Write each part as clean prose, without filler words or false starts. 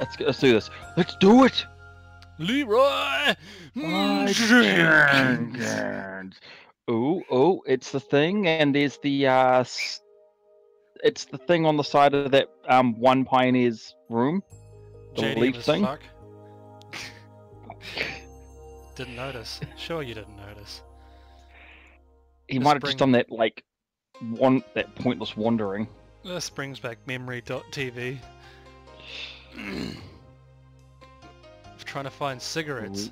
Let's do this. Let's do it. Leroy Jenkins. Oh, it's the thing, and there's the it's the thing on the side of that one pioneer's room. The JDM leaf as thing. fuck. Didn't notice. Sure you didn't notice. He might have just done that that pointless wandering. This brings back memory.tv. Trying to find cigarettes. Ooh.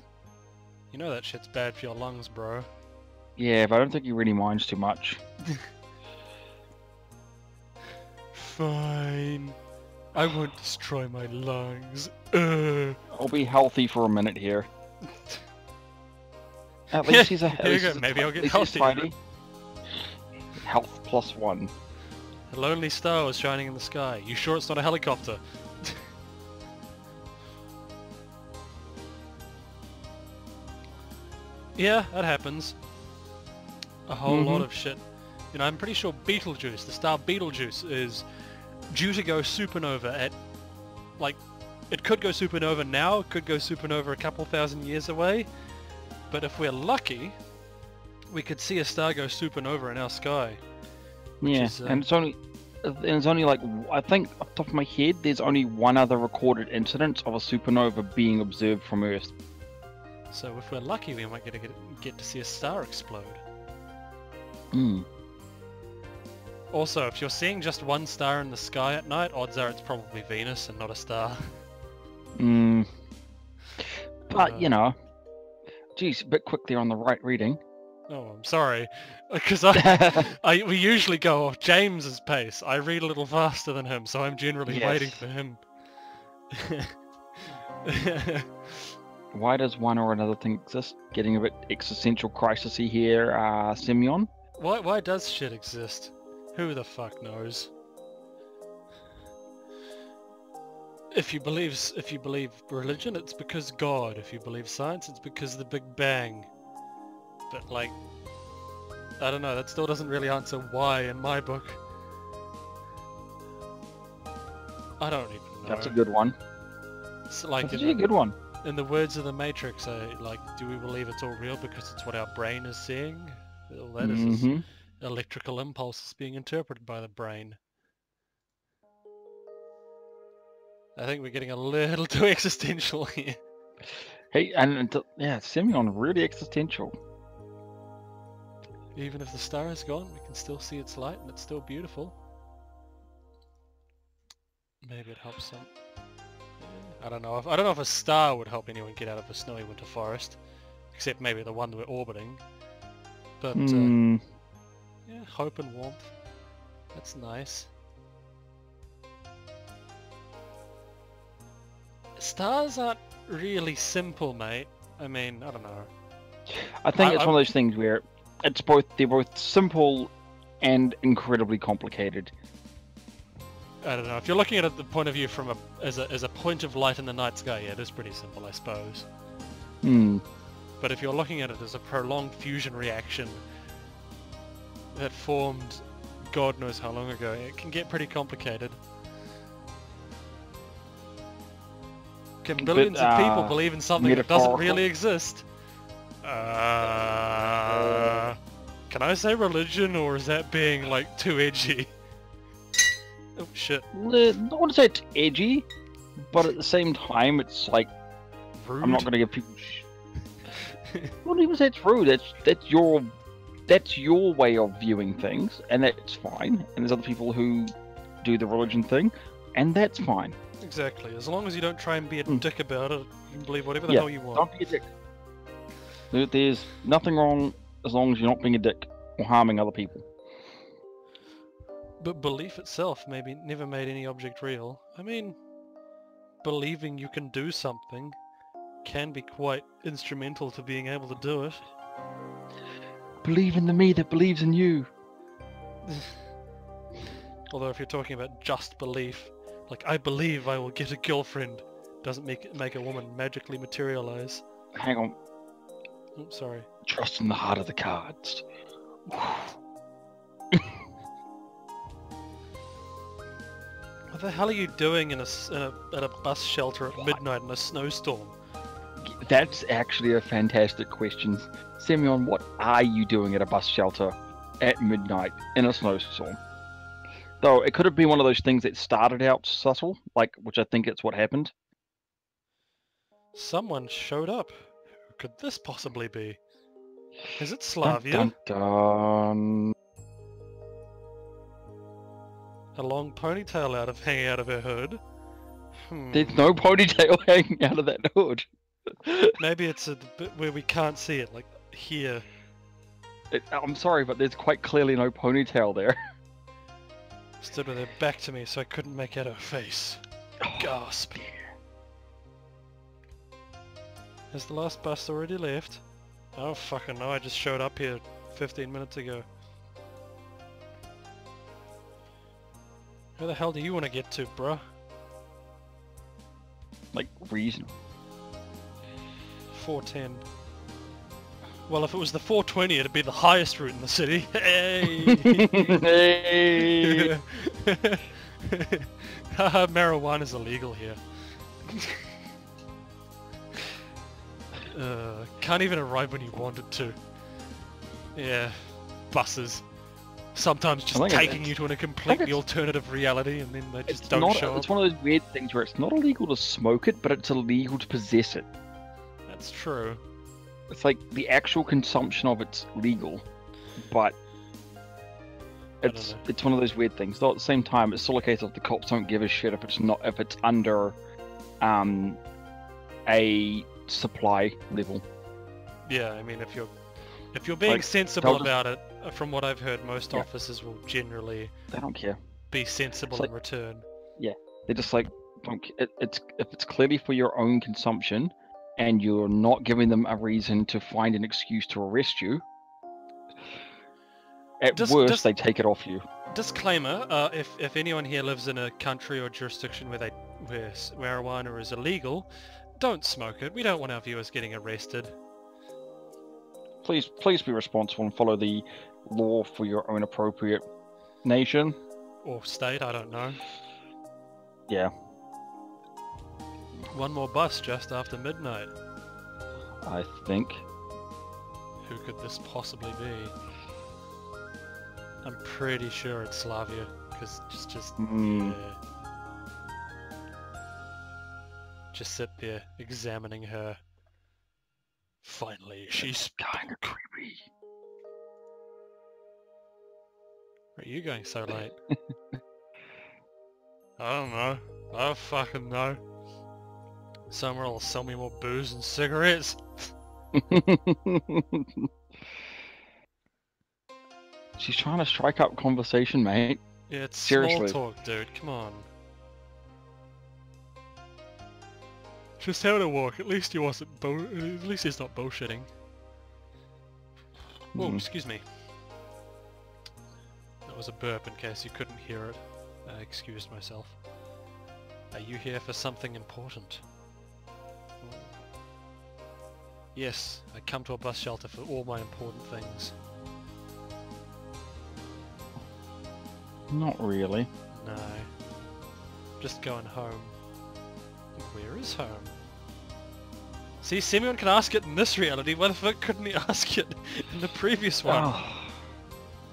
You know that shit's bad for your lungs, bro. Yeah, but I don't think he really minds too much. Fine. I won't destroy my lungs. I'll be healthy for a minute here. At least he's a. Here you go. Maybe I'll get healthy. Health +1. A lonely star was shining in the sky. You sure it's not a helicopter? Yeah, that happens. A whole lot of shit. You know, I'm pretty sure Betelgeuse, the star Betelgeuse, is due to go supernova at, like, it could go supernova now, it could go supernova a couple thousand years away, but if we're lucky, we could see a star go supernova in our sky. Yeah, and it's only like, I think off the top of my head, there's only one other recorded incident of a supernova being observed from Earth. So if we're lucky, we might get to see a star explode. Hmm. Also, if you're seeing just one star in the sky at night, odds are it's probably Venus and not a star. Hmm. But, you know, geez, a bit quick there on the right reading. Oh, I'm sorry, because we usually go off James's pace. I read a little faster than him, so I'm generally waiting for him. Why does one or another thing exist? Getting a bit existential crisis-y here, Simeon. Why does shit exist? Who the fuck knows? If you believe religion, it's because God. If you believe science, it's because the Big Bang. But like, I don't know, that still doesn't really answer why in my book. I don't even know. That's a good one. It's like That's a good one. In the words of the Matrix, like, do we believe it's all real because it's what our brain is seeing? All that is electrical impulses being interpreted by the brain. I think we're getting a little too existential here. Hey, and yeah, Simeon, really existential. Even if the star is gone, we can still see its light and it's still beautiful. Maybe it helps some. I don't know if a star would help anyone get out of a snowy winter forest, except maybe the one we're orbiting. But yeah, hope and warmth. That's nice. Stars aren't really simple, mate. I mean, I don't know. I think it's one of those things where they're both simple and incredibly complicated. I don't know. If you're looking at it the point of view from as a point of light in the night sky, yeah, it is pretty simple, I suppose. But if you're looking at it as a prolonged fusion reaction that formed God knows how long ago, it can get pretty complicated. Can billions of people believe in something that doesn't really exist? Can I say religion, or is that being, like, too edgy? Oh, shit. I don't want to say it's edgy, but at the same time, it's like, rude? I'm not going to give people... I wouldn't even say it's rude. That's your way of viewing things, and that's fine. And there's other people who do the religion thing, and that's fine. Exactly. As long as you don't try and be a dick about it, you can believe whatever the hell you want. Don't be a dick. There's nothing wrong as long as you're not being a dick or harming other people. But belief itself never made any object real. I mean, believing you can do something can be quite instrumental to being able to do it. Believe in the me that believes in you. Although if you're talking about just belief, like, I believe I will get a girlfriend, doesn't make a woman magically materialize. Hang on. Oh, sorry. Trust in the heart of the cards. What the hell are you doing in at a bus shelter at midnight in a snowstorm? That's actually a fantastic question. Semyon, what are you doing at a bus shelter at midnight in a snowstorm? Though it could have been one of those things that started out subtle, like, which I think it's what happened. Someone showed up. Who could this possibly be? Is it Dun, Slavia? dun, dun. A long ponytail hanging out of her hood. There's no ponytail hanging out of that hood. Maybe it's a bit where we can't see it, like here. I'm sorry, but there's quite clearly no ponytail there. Stood with her back to me so I couldn't make out her face. Gasp. Has the last bus already left? Oh fucking no, I just showed up here 15 minutes ago. Where the hell do you want to get to, bruh? Like, reasonable. 410. Well, if it was the 420, it'd be the highest route in the city. Hey! Hey! Haha, marijuana's illegal here. Can't even arrive when you wanted to. Yeah, buses. Sometimes just taking you to a completely alternative reality and then they just don't show up. It's one of those weird things where it's not illegal to smoke it, but it's illegal to possess it. That's true. It's like the actual consumption of it's legal, but it's one of those weird things. Though at the same time, it's still a case of the cops don't give a shit if it's under a supply level. Yeah, I mean if you're being like, sensible about it, from what I've heard, most officers will generally they don't care. Be sensible in return. Yeah, they're just like if it's clearly for your own consumption, and you're not giving them a reason to find an excuse to arrest you. At worst, they take it off you. Disclaimer: if anyone here lives in a country or jurisdiction where marijuana is illegal, don't smoke it. We don't want our viewers getting arrested. Please be responsible and follow the law for your own appropriate nation. Or state, I don't know. Yeah. One more bus just after midnight. I think. Who could this possibly be? I'm pretty sure it's Slavia, because yeah. Just sit there, examining her. Finally, she's kind of creepy. Where are you going so late? I don't know. I don't fucking know. Somewhere will sell me more booze and cigarettes. She's trying to strike up conversation, mate. Yeah, it's seriously. Small talk, dude. Come on. Just having a walk. At least he wasn't at least he's not bullshitting. Oh, excuse me. That was a burp in case you couldn't hear it. I excused myself. Are you here for something important? Yes, I come to a bus shelter for all my important things. Not really. No. Just going home. Where is home? See, Semyon can ask it in this reality, why the fuck couldn't he ask it in the previous one? Oh.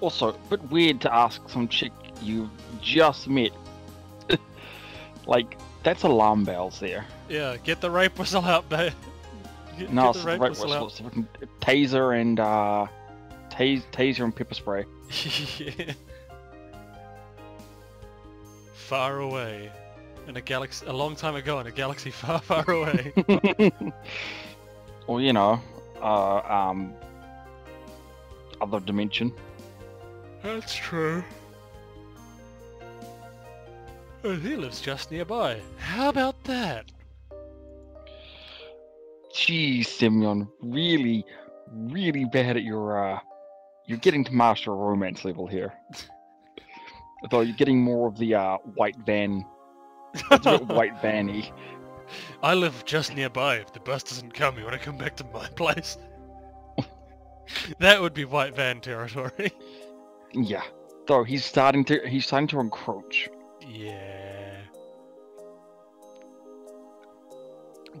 Also, a bit weird to ask some chick you just met. Like, that's alarm bells there. Yeah, get the rape whistle out, babe. No, it's the rape whistle. It's the taser and taser and pepper spray. Yeah. Far away. In a galaxy, a long time ago, in a galaxy far, far away. Or, you know, other dimension. That's true. And he lives just nearby. How about that? Jeez, Semyon, really, really bad at your, you're getting to master romance level here. Although you're getting more of the, white van. It's a bit white van-y. I live just nearby. If the bus doesn't come, you want to come back to my place? That would be white van territory. Yeah. Though he's starting to encroach. Yeah.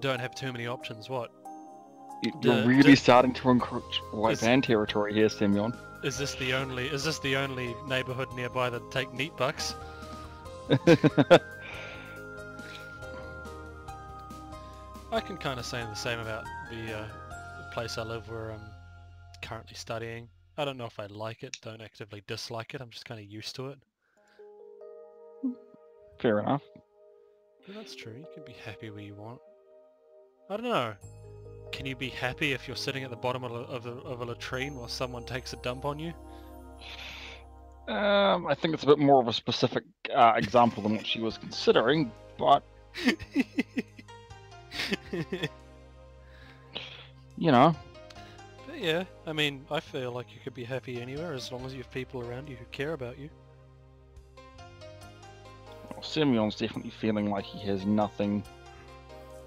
don't have too many options. What? You're really starting to encroach white van territory here, Simeon. Is this the only neighborhood nearby that take neat bucks? I can kind of say the same about the place I live where I'm currently studying. I don't know if I like it, don't actively dislike it, I'm just kind of used to it. Fair enough. Yeah, that's true, you can be happy where you want. I don't know. Can you be happy if you're sitting at the bottom of a latrine while someone takes a dump on you? I think it's a bit more of a specific example than what she was considering, but... you know. But yeah, I mean, I feel like you could be happy anywhere as long as you have people around you who care about you. Well, Simeon's definitely feeling like he has nothing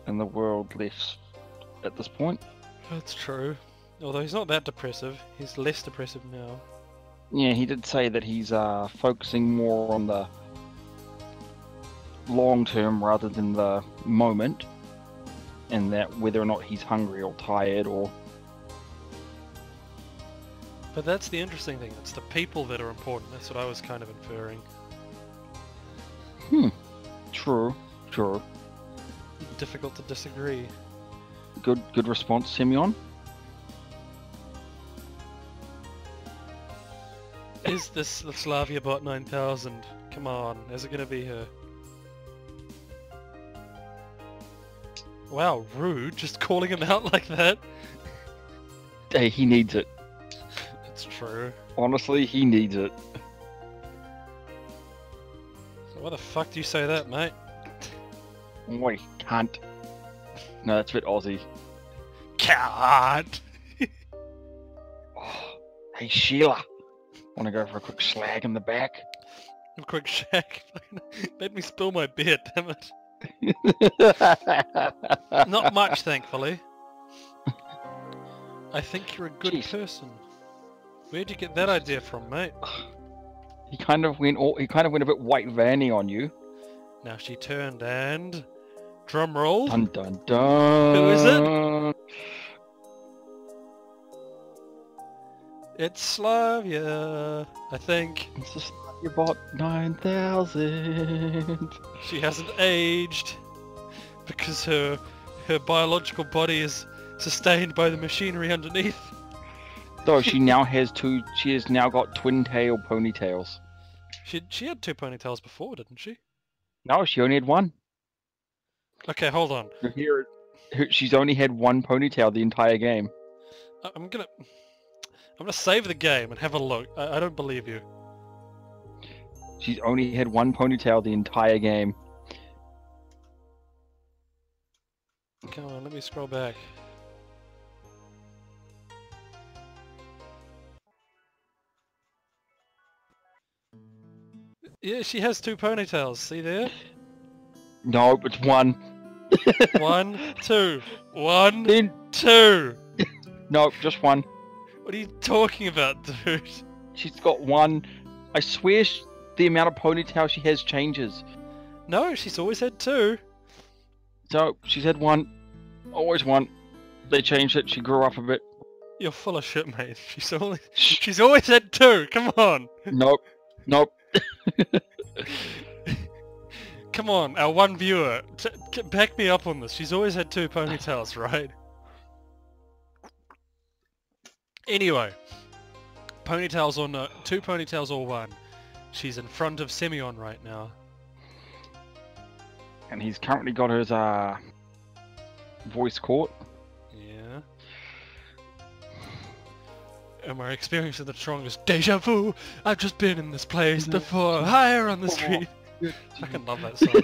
in the world left at this point. That's true. Although he's not that depressive, he's less depressive now. Yeah, he did say that he's focusing more on the long term rather than the moment, and that whether or not he's hungry or tired or... But that's the interesting thing, it's the people that are important, that's what I was kind of inferring. True. Difficult to disagree. Good response, Simeon. Is this the Slavia Bot 9000? Come on, is it gonna be her? Wow, rude, just calling him out like that. Hey, he needs it. It's true. Honestly, he needs it. So why the fuck do you say that, mate? Oi, cunt. No, that's a bit Aussie. Can't! Oh, hey, Sheila. Want to go for a quick slag in the back? A quick shag. Made me spill my beer, damn it. Not much, thankfully. I think you're a good person. Where'd you get that idea from, mate? He kind of went a bit white vanny on you. Now she turned and... Drum roll. Dun dun dun. Who is it? It's Slavia, I think. It's just you bought 9,000. She hasn't aged because her biological body is sustained by the machinery underneath. Though she now has two. She has now got twin tail ponytails. She had two ponytails before, didn't she? No, she only had one. Okay, hold on. Here, she's only had one ponytail the entire game. I'm gonna save the game and have a look. I don't believe you. She's only had one ponytail the entire game. Come on, let me scroll back. Yeah, she has two ponytails. See there? No, it's one. 1, 2. 1, Then 2. no, just one. What are you talking about, dude? She's got one. I swear the amount of ponytail she has changes. No, she's always had two. So, she's had one. Always one. They changed it. She grew up a bit. You're full of shit, mate. She's always had two. Come on. Nope. Come on, our one viewer. Back me up on this. She's always had two ponytails, right? Anyway. Ponytails or no, two ponytails or one. She's in front of Simeon right now. And he's currently got his voice caught. Yeah. And we're experiencing the strongest deja vu. I've just been in this place before. Higher on the street. I can love that song.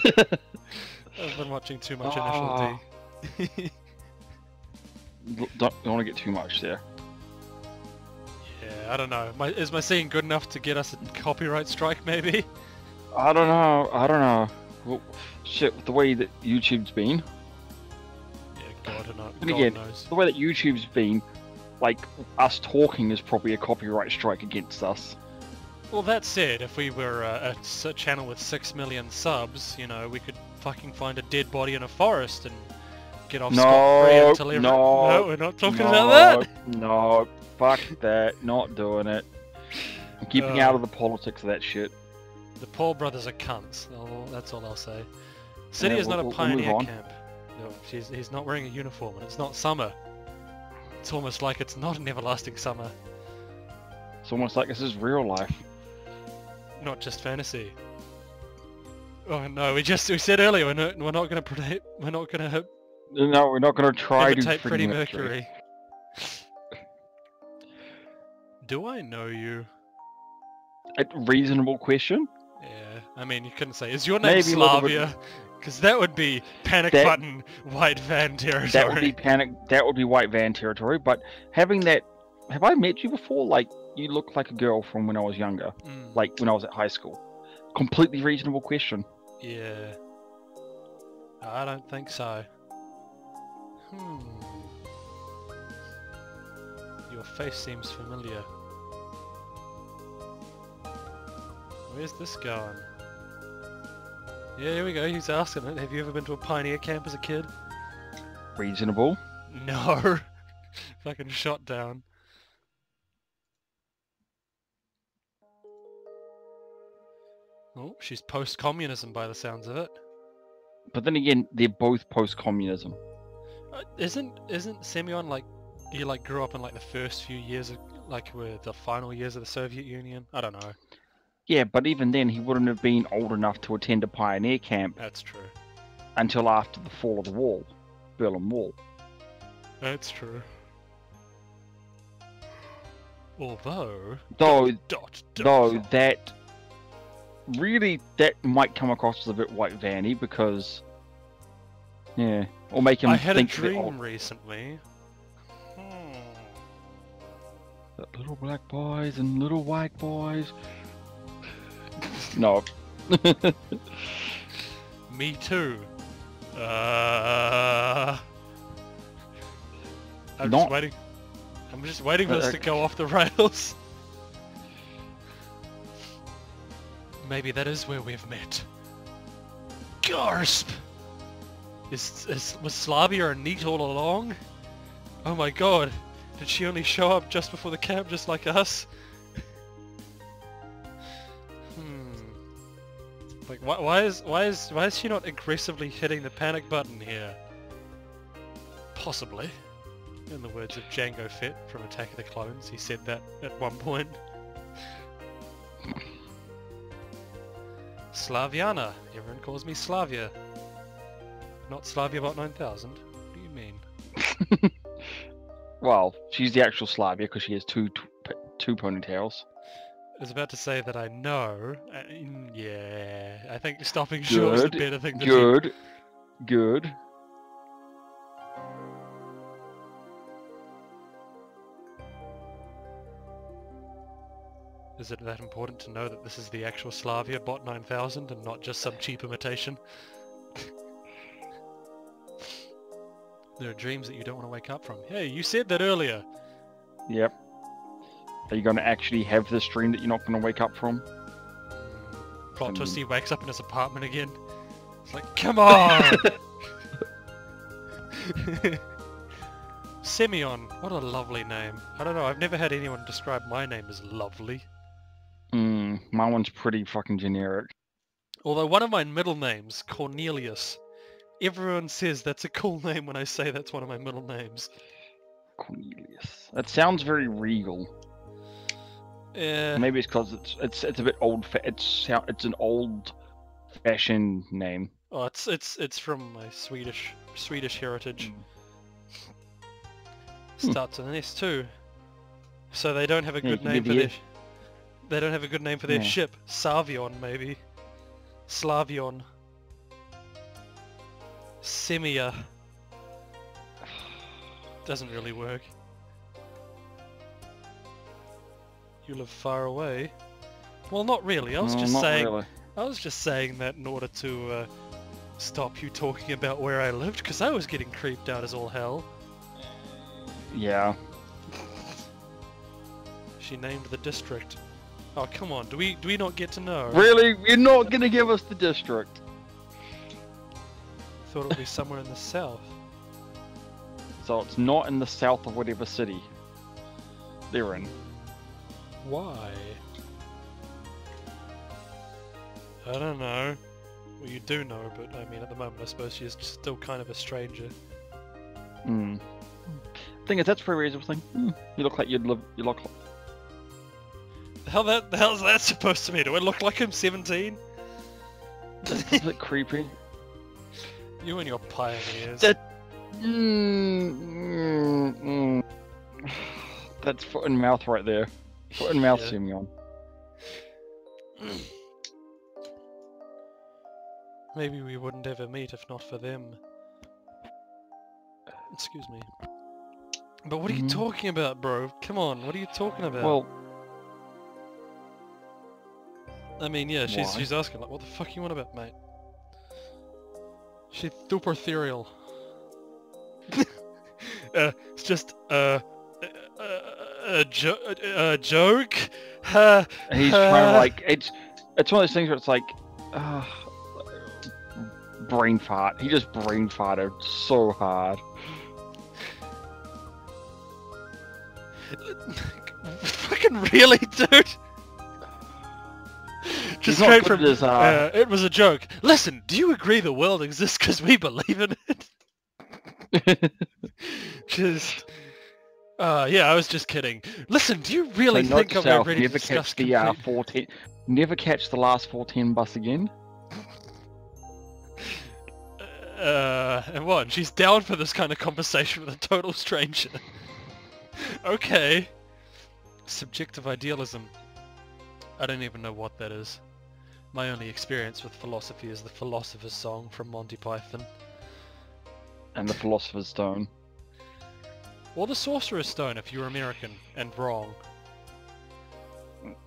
I've been watching too much Initial D. Don't want to get too much there. Yeah, I don't know. Is my singing good enough to get us a copyright strike, maybe? I don't know. Well, shit, with the way that YouTube's been. Yeah, God again, knows. the way that YouTube's been, like, us talking is probably a copyright strike against us. Well, that said, if we were a channel with 6 million subs, you know, we could fucking find a dead body in a forest and get off scot-free No, until every... no, No, we're not talking about that! No, fuck that. Not doing it. I'm keeping out of the politics of that shit. The Paul brothers are cunts. That's all I'll say. City Yeah, is not a we'll pioneer move on. camp. No, he's not wearing a uniform, and it's not summer. It's almost like it's not an everlasting summer. It's almost like this is real life. Not just fantasy. Oh no, we said earlier we're not gonna No, we're not going to try to imitate Freddie freaking Mercury. Do I know you? A reasonable question. Yeah, I mean you couldn't say, is your name Maybe a little bit- Slavia? Because that would be panic button white van territory. That would be That would be white van territory. But having that, have I met you before? Like you look like a girl from when I was younger, like when I was at high school. Completely reasonable question. Yeah. I don't think so. Your face seems familiar. Where's this going? Yeah, here we go. He's asking it. Have you ever been to a pioneer camp as a kid? Reasonable. No. Fucking shot down. Oh, she's post-communism by the sounds of it. But then again, they're both post-communism. Isn't Semyon like he like grew up in like the first few years of like were the final years of the Soviet Union? I don't know. Yeah, but even then, he wouldn't have been old enough to attend a pioneer camp That's true. until after the fall of the wall, Berlin Wall. That's true. Although Though dot. that really that might come across as a bit white vanny because yeah, or make him I had a think dream recently. that little black boys and little white boys. No. Me too. I'm Not- just waiting. I'm just waiting for this to go off the rails. Maybe that is where we've met. Gasp! Was Slavia a neat all along? Oh my god! Did she only show up just before the camp, just like us? Like, why is she not aggressively hitting the panic button here? Possibly. In the words of Jango Fett from Attack of the Clones, he said that at one point. Slaviana. Everyone calls me Slavia. Not Slavia Bot 9000. What do you mean? Well, she's the actual Slavia because she has two ponytails. I was about to say that I know. Yeah, I think stopping short is the better thing to do. Good. Is it that important to know that this is the actual Slavia Bot 9000 and not just some cheap imitation? There are dreams that you don't want to wake up from. Hey, you said that earlier! Yep. Are you going to actually have this dream that you're not going to wake up from? Plot twist, he wakes up in his apartment again. It's like, come on! Semyon, what a lovely name. I don't know, I've never had anyone describe my name as lovely. My one's pretty fucking generic. Although one of my middle names, Cornelius, everyone says that's a cool name when I say that's one of my middle names. Cornelius. That sounds very regal. Yeah. Maybe it's because it's a bit old. It's an old-fashioned name. Oh, it's from my Swedish heritage. Starts with an S too. So they don't have a good name for their. They don't have a good name for their ship. Savion, maybe. Slavion. Semia. Doesn't really work. You live far away. Well, not really. I was just saying. Really. I was just saying that in order to stop you talking about where I lived, because I was getting creeped out as all hell. Yeah. She named the district. Oh, come on. Do we not get to know? Really? You're not gonna give us the district? Thought it would be somewhere in the south. so it's not in the south of whatever city they're in. Why? I don't know. Well, you do know, but I mean, at the moment, I suppose she's still kind of a stranger. Hmm. Thing is, that's for a reasonable thing. You look like you'd live. You look. The hell's that supposed to mean? Do I look like I'm 17? That's a bit creepy. You and your pioneers. That's foot and mouth right there. Foot and mouth, Simeon. Maybe we wouldn't ever meet if not for them. Excuse me. But what are you talking about, bro? Come on, what are you talking about? Well, I mean, yeah, she's asking, like, what the fuck you want about, mate? She's super ethereal. It's just, a joke? he's trying to, like, it's one of those things where it's like, brain fart. He just brain farted so hard. Fucking really, dude? Just straight from it was a joke. Listen, do you agree the world exists because we believe in it? Just yeah, I was just kidding. Listen, do you really think I'm ready to discuss never catch the last 410 bus again? And what? She's down for this kind of conversation with a total stranger. Okay. Subjective idealism. I don't even know what that is. My only experience with philosophy is the Philosopher's Song from Monty Python. And the Philosopher's Stone. Or the Sorcerer's Stone if you're American and wrong.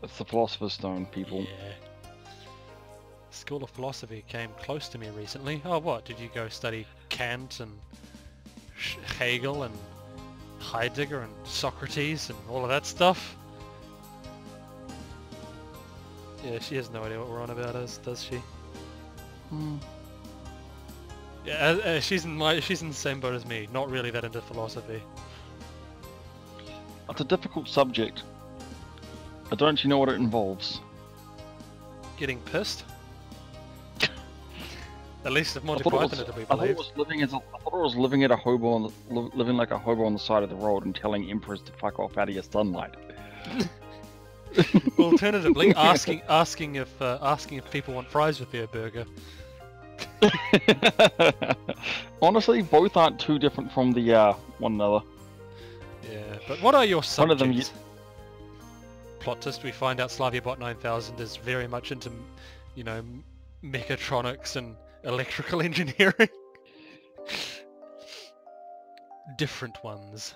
It's the Philosopher's Stone, people. Yeah. School of Philosophy came close to me recently. Oh, what? Did you go study Kant and Hegel and Heidegger and Socrates and all of that stuff? Yeah, she has no idea what we're on about, does she? Yeah, she's in the same boat as me. Not really that into philosophy. It's a difficult subject. But don't you know what it involves? Getting pissed? At least if Monty Python to be believed. I thought it was living like a hobo on the side of the road and telling emperors to fuck off out of your sunlight. Alternatively, asking if people want fries with their burger. Honestly, both aren't too different from the one another. Yeah, but what are your subjects? One of them. Plot twist: we find out SlaviaBot 9000 is very much into, you know, mechatronics and electrical engineering. Different ones.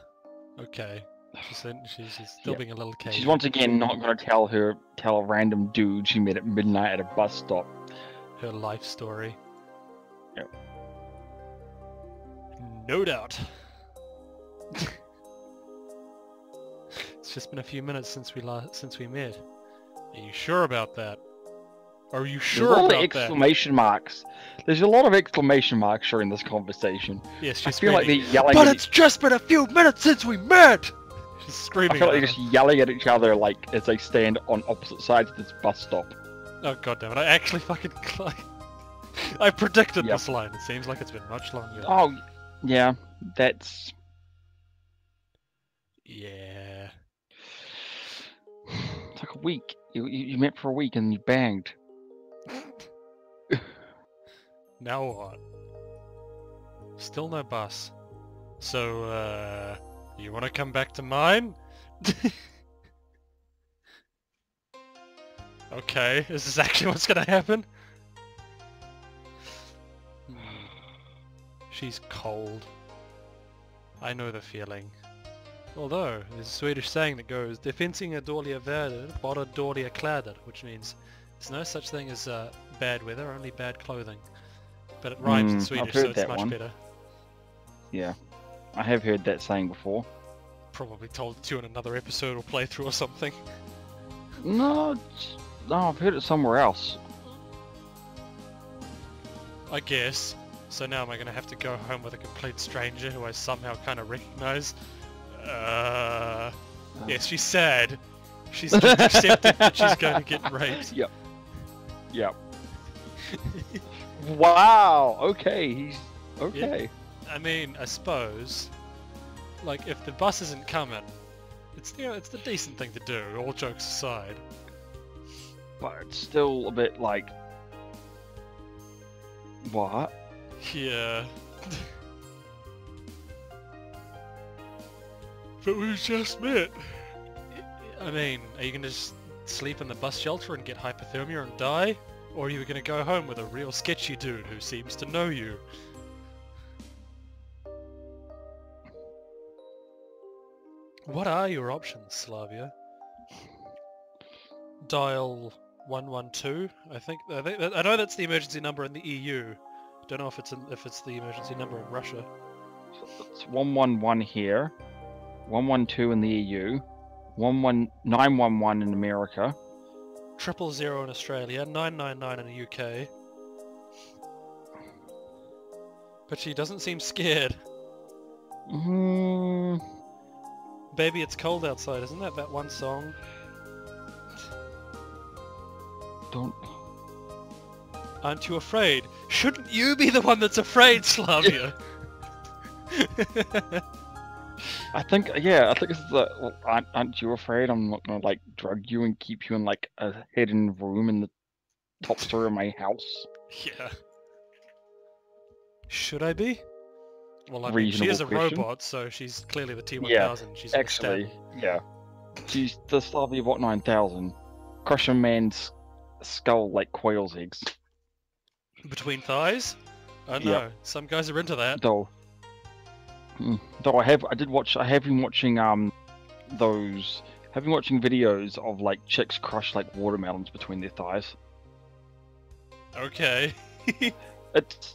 Okay. She's still being a little cagey. She's once again not going to tell a random dude she met at midnight at a bus stop. Her life story. Yep. No doubt. It's just been a few minutes since we met. Are you sure about that? Are you sure about that? There's a lot of exclamation marks. There's a lot of exclamation marks during this conversation. Yes, she's I feel like they're yelling. But it's just been a few minutes since we met. She's screaming. I feel like they're just yelling at each other, like as they stand on opposite sides of this bus stop. Oh goddammit! I actually fucking I predicted this line. It seems like it's been much longer. Oh, yeah. That's. Yeah. It's like a week. You met for a week and you banged. Now what? Still no bus. So, you want to come back to mine? Okay, is this actually what's gonna happen? She's cold. I know the feeling. Although, there's a Swedish saying that goes, "Det finns inga dåliga väder, bara dåliga kläder," which means there's no such thing as bad weather, only bad clothing. But it rhymes in Swedish, so it's much better. Yeah, I have heard that saying before. Probably told it to you in another episode or playthrough or something. No, I've heard it somewhere else. I guess. So now am I going to have to go home with a complete stranger who I somehow kind of recognize? Yes, she's sad. She's just accepted that she's going to get raped. Yep. Yep. Wow. Okay. He's okay. Yeah. I mean, I suppose, like, if the bus isn't coming, it's it's the decent thing to do. All jokes aside. But it's still a bit like, what? Yeah. But we just met. I mean, are you gonna just sleep in the bus shelter and get hypothermia and die? Or are you gonna go home with a real sketchy dude who seems to know you? What are your options, Slavia? Dial 112. I think I know that's the emergency number in the EU. Don't know if it's the emergency number in Russia. It's 111 here, 112 in the EU, 911 in America, 000 in Australia, 999 in the UK. But she doesn't seem scared. Baby, it's cold outside. Isn't that one song? Don't. Aren't you afraid? Shouldn't you be the one that's afraid, Slavia? I think it's the. Well, aren't you afraid I'm not gonna like drug you and keep you in like a hidden room in the top story of my house? Yeah. Should I be? Well, I mean, Reasonable she is a question. robot, so she's clearly the T-1000. Yeah, She's actually, yeah. She's the Slavia Bot 9000. Crush a man's skull like quail's eggs. Between thighs? I know. Yep. Some guys are into that. Though I have been watching videos of like chicks crush like watermelons between their thighs. Okay. It's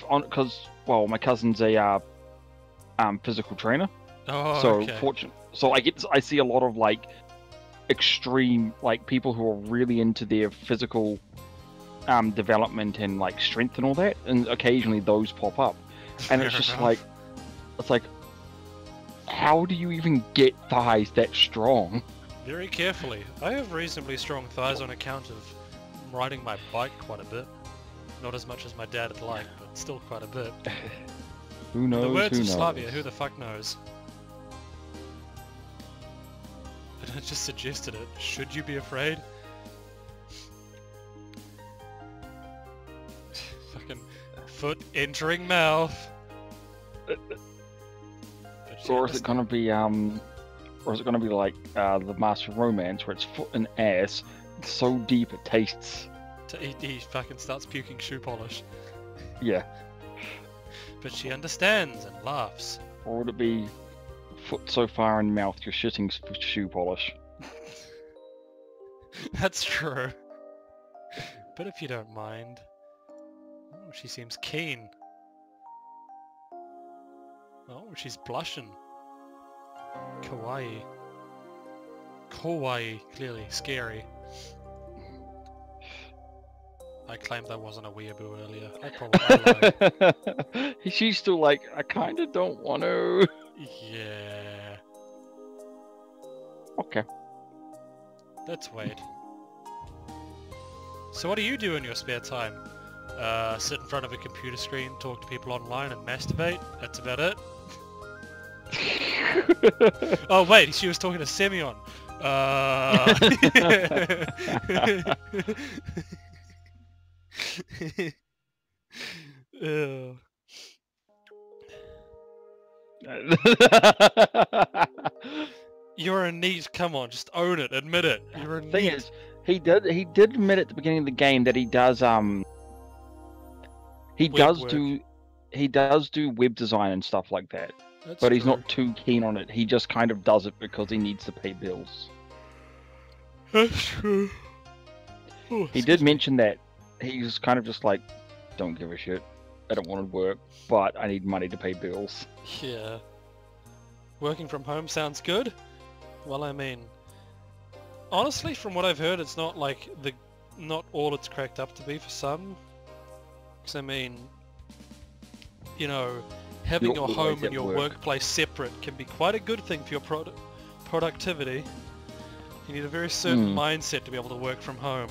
because my cousin's a physical trainer. Oh, So okay. I see a lot of like extreme like people who are really into their physical development and like strength and all that, and occasionally those pop up, and it's Fair just enough. like how do you even get thighs that strong? Very carefully. I have reasonably strong thighs on account of riding my bike quite a bit. Not as much as my dad would like, but still quite a bit. Who knows? The words who of knows? Slavia, who the fuck knows? And I just suggested it. Should you be afraid? Fucking foot entering mouth. But she Or is it gonna be like the Master of Romance where it's foot and ass so deep it tastes? he fucking starts puking shoe polish. Yeah. But she understands and laughs. Or would it be foot so far in mouth you're shitting shoe polish? That's true. But if you don't mind... Oh, she seems keen. Oh, she's blushing. Kawaii. Kawaii, clearly. Scary. I claimed I wasn't a weeaboo earlier. I probably lied. She's still like, I kinda don't want to. Yeah. Okay. Let's wait. So what do you do in your spare time? Sit in front of a computer screen, talk to people online, and masturbate? That's about it? Oh wait, she was talking to Semyon. Ew. You're a neat. Come on, just own it. Admit it. You're a Thing neat. is, he did admit at the beginning of the game that he does do web design and stuff like that. That's But he's true. not too keen on it. He just kind of does it because he needs to pay bills. That's true. Oh, He did mention that he's kind of just like, don't give a shit. I don't want to work, but I need money to pay bills. Yeah. Working from home sounds good. Well, I mean, honestly, from what I've heard, it's not like not all it's cracked up to be for some. 'Cause I mean, you know, having your You're home always and at your work. workplace separate can be quite a good thing for your productivity. You need a very certain mindset to be able to work from home.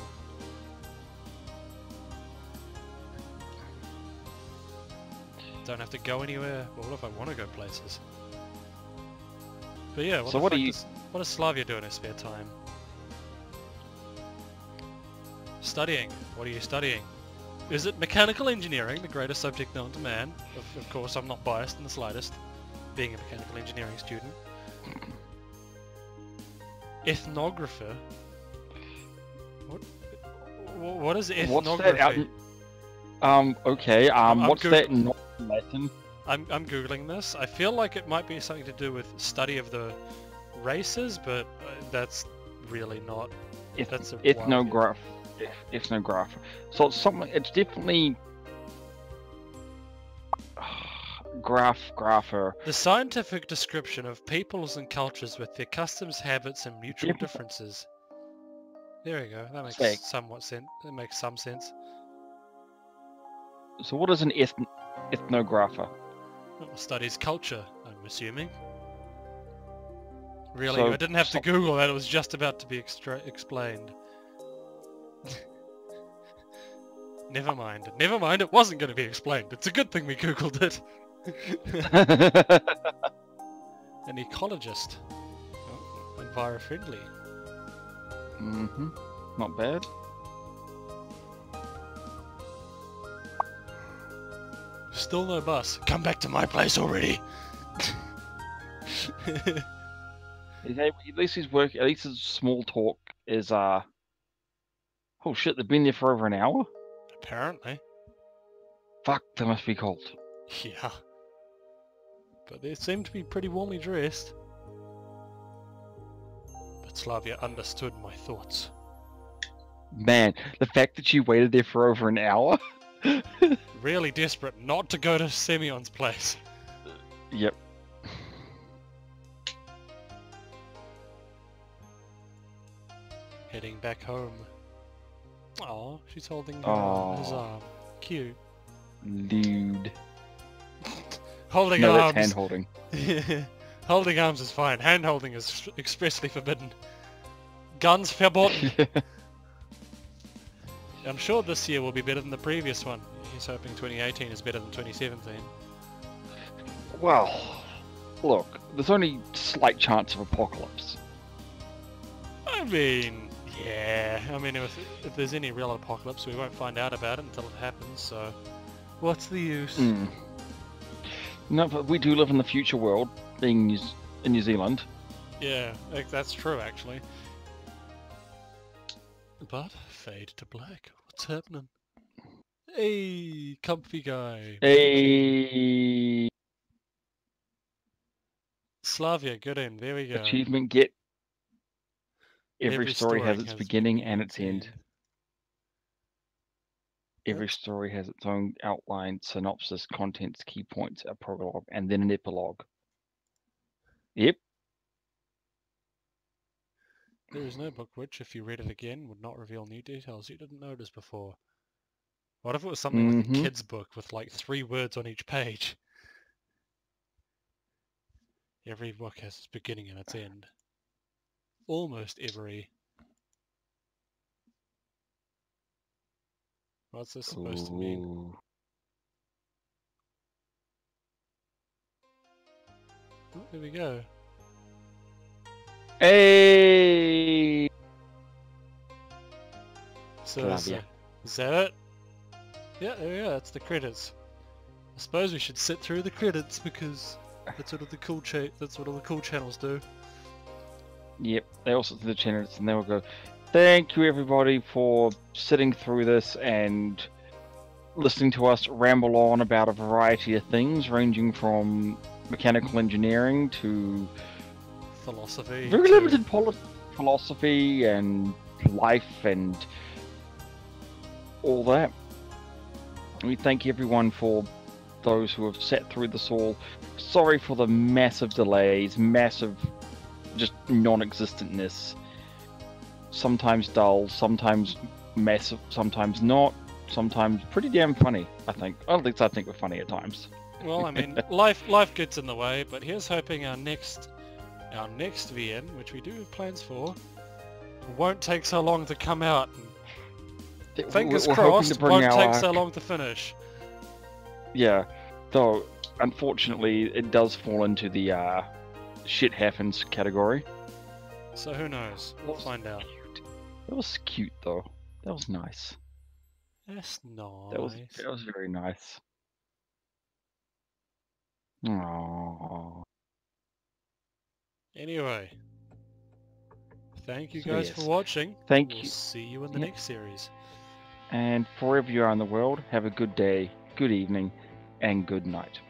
Don't have to go anywhere. Well, what if I want to go places? But yeah, So what does Slavia do in his spare time? Studying. What are you studying? Is it mechanical engineering, the greatest subject known to man? Of course, I'm not biased in the slightest, being a mechanical engineering student. Ethnographer? What is ethnography? Okay, what's that in Latin? I'm googling this. I feel like it might be something to do with study of the races, but that's really not. That's a Ethnograph. Ethnograph. So it's something. It's definitely grapher. The scientific description of peoples and cultures with their customs, habits, and mutual differences. There we go. That makes somewhat sense. That makes some sense. So what is an ethnographer? Studies culture, I'm assuming. Really, So, I didn't have to Google that. It was just about to be explained. Never mind. Never mind. It wasn't going to be explained. It's a good thing we Googled it. An ecologist. Oh, enviro-friendly. Mm-hmm. Not bad. Still no bus. Come back to my place already. At least his work. At least his small talk is Oh shit! They've been there for over an hour. Apparently. Fuck! They must be cold. Yeah. But they seem to be pretty warmly dressed. But Slavia understood my thoughts. Man, the fact that you waited there for over an hour. Really desperate not to go to Semyon's place. Yep. Heading back home. Oh, she's holding his arm. Cute. Lewd. Holding no, arms. that's hand holding. Holding arms is fine. Hand holding is expressly forbidden. Guns verboten. I'm sure this year will be better than the previous one. He's hoping 2018 is better than 2017. Well, look, there's only slight chance of apocalypse. I mean, yeah. I mean, if there's any real apocalypse, we won't find out about it until it happens, so what's the use? No, but we do live in the future world, being in New Zealand. Yeah, that's true, actually. But, fade to black. What's happening? Hey, comfy guy. Hey. Slavia, good in. There we go. Achievement get. Every story has its beginning and its end. Every story has its own outline, synopsis, contents, key points, a prologue, and then an epilogue. Yep. There is no book which, if you read it again, would not reveal new details you didn't notice before. What if it was something like a kid's book with like 3 words on each page? Every book has its beginning and its end. Almost every. What's this supposed to mean? Oh, there we go. Hey! So is that it? Yeah, there we go. That's the credits. I suppose we should sit through the credits because that's what all the cool channels do. Yep, they all sit through the channels and they will go, thank you everybody for sitting through this and listening to us ramble on about a variety of things, ranging from mechanical engineering to philosophy. Very limited philosophy and life and all that. We thank everyone for those who have sat through this all. Sorry for the massive delays, massive just non-existentness. Sometimes dull, sometimes massive, sometimes not, sometimes pretty damn funny, I think. At least I think we're funny at times. Well, I mean, life gets in the way, but here's hoping our next VN, which we do have plans for, won't take so long to come out. Fingers We're hoping crossed, to bring won't take our so long to finish. Yeah, though unfortunately it does fall into the shit happens category. So who knows? We'll find out. That was cute though. That was nice. That's nice. That was very nice. Aww. Anyway, thank you So guys yes. for watching. Thank we'll you. See you in the next series. And wherever you are in the world, have a good day, good evening, and good night.